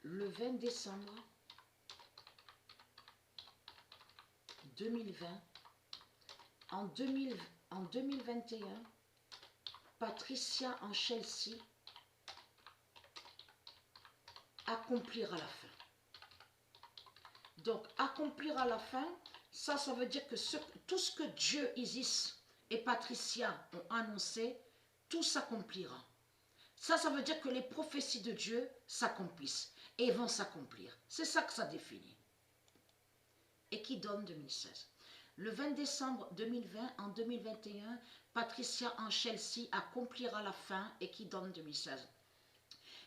le 20 décembre 2020, en 2021, Patricia en Chelsea accomplir à la fin. Donc, accomplir à la fin, ça veut dire que tout ce que Dieu, Isis et Patricia ont annoncé, tout s'accomplira. Ça veut dire que les prophéties de Dieu s'accomplissent et vont s'accomplir. C'est ça que ça définit. Et qui donne 2016. Le 20 décembre 2020, en 2021, Patricia en Chelsea accomplira la fin et qui donne 2016.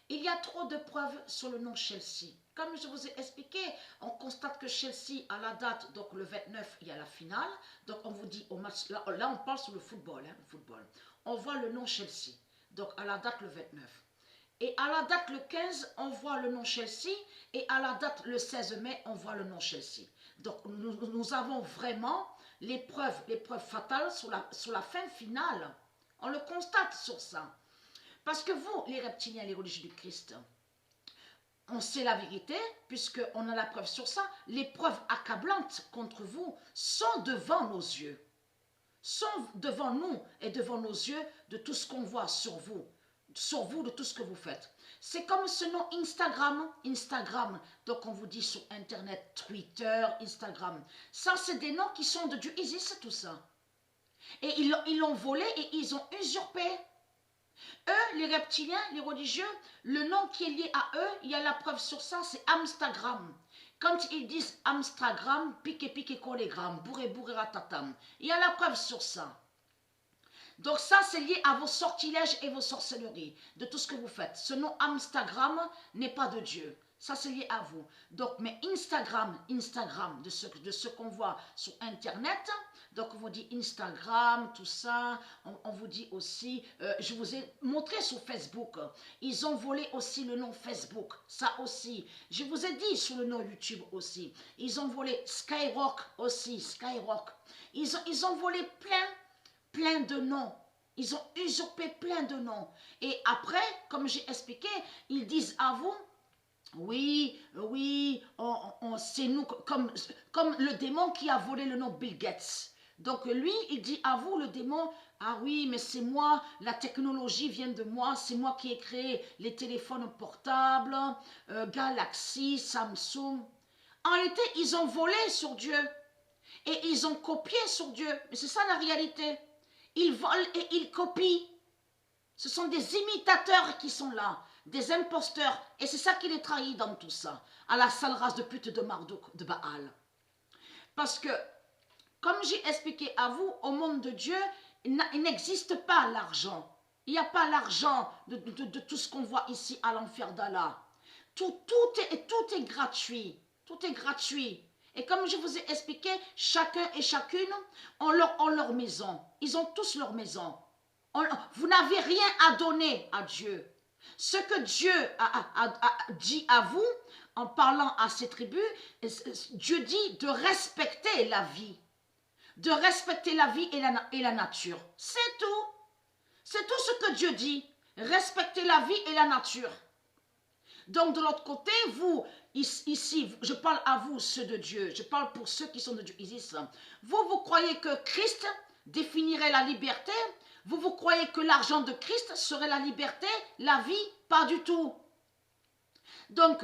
Il y a trop de preuves sur le nom Chelsea. Comme je vous ai expliqué, on constate que Chelsea, à la date, donc le 29, il y a la finale. Donc on vous dit au match, là on parle sur le football, le football. On voit le nom Chelsea, donc à la date le 29. Et à la date le 15, on voit le nom Chelsea. Et à la date le 16 mai, on voit le nom Chelsea. Donc nous avons vraiment les preuves fatales sur la fin finale. On le constate sur ça. Parce que vous, les reptiliens, les religieux du Christ, on sait la vérité, puisqu'on a la preuve sur ça. Les preuves accablantes contre vous sont devant nos yeux. Sont devant nous et devant nos yeux de tout ce qu'on voit sur vous, de tout ce que vous faites. C'est comme ce nom Instagram, donc on vous dit sur Internet, Twitter, Instagram. Ça, c'est des noms qui sont de Dieu, Isis, tout ça. Et ils l'ont volé et ils ont usurpé. Eux, les reptiliens, les religieux, le nom qui est lié à eux, il y a la preuve sur ça, c'est Amstagram. Quand ils disent Amstagram, pique collégramme, bourré ratatam, il y a la preuve sur ça. Donc ça, c'est lié à vos sortilèges et vos sorcelleries, de tout ce que vous faites. Ce nom Amstagram n'est pas de Dieu. Ça, c'est lié à vous. Donc, mais Instagram, de ce qu'on voit sur Internet, donc on vous dit Instagram, tout ça, on vous dit aussi, je vous ai montré sur Facebook, ils ont volé aussi le nom Facebook, ça aussi. Je vous ai dit sur le nom YouTube aussi, ils ont volé Skyrock aussi, Skyrock. Ils ont volé plein de noms. Ils ont usurpé plein de noms. Et après, comme j'ai expliqué, ils disent à vous, oui, c'est nous, comme le démon qui a volé le nom Bill Gates. Donc lui, il dit à vous, le démon, ah oui, mais c'est moi, la technologie vient de moi, c'est moi qui ai créé les téléphones portables, Galaxy, Samsung. En réalité, ils ont volé sur Dieu et ils ont copié sur Dieu. Mais c'est ça la réalité. Ils volent et ils copient. Ce sont des imitateurs qui sont là, des imposteurs. Et c'est ça qui les trahit dans tout ça, à la sale race de pute de Marduk, de Baal. Parce que, comme j'ai expliqué à vous, au monde de Dieu, il n'existe pas l'argent. Il n'y a pas l'argent de tout ce qu'on voit ici à l'enfer d'Allah. Tout est gratuit. Tout est gratuit. Et comme je vous ai expliqué, chacun et chacune ont leur maison. Ils ont tous leur maison. Vous n'avez rien à donner à Dieu. Ce que Dieu a dit à vous, en parlant à ses tribus, Dieu dit de respecter la vie. De respecter la vie et la nature. C'est tout. C'est tout ce que Dieu dit. Respecter la vie et la nature. Donc de l'autre côté, vous, ici, je parle à vous, ceux de Dieu. Je parle pour ceux qui sont de Dieu, Isis. Vous croyez que Christ définirait la liberté? Vous croyez que l'argent de Christ serait la liberté, la vie? Pas du tout. Donc,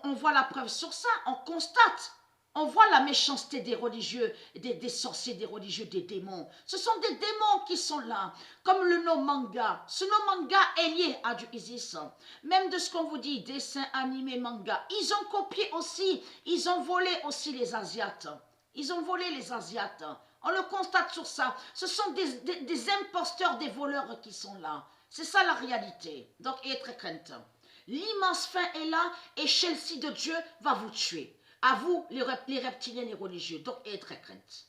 on voit la preuve sur ça, on constate. On voit la méchanceté des religieux, des sorciers, des religieux, des démons. Ce sont des démons qui sont là, comme le nom manga. Ce nom manga est lié à du Isis. Même de ce qu'on vous dit, dessin, animé, manga. Ils ont copié aussi, ils ont volé aussi les Asiates. Ils ont volé les Asiates. On le constate sur ça. Ce sont des imposteurs, des voleurs qui sont là. C'est ça la réalité. Donc, ayez très crainte. L'immense fin est là et Chelsea de Dieu va vous tuer. À vous, les reptiliens, les religieux. Donc, ayez très crainte.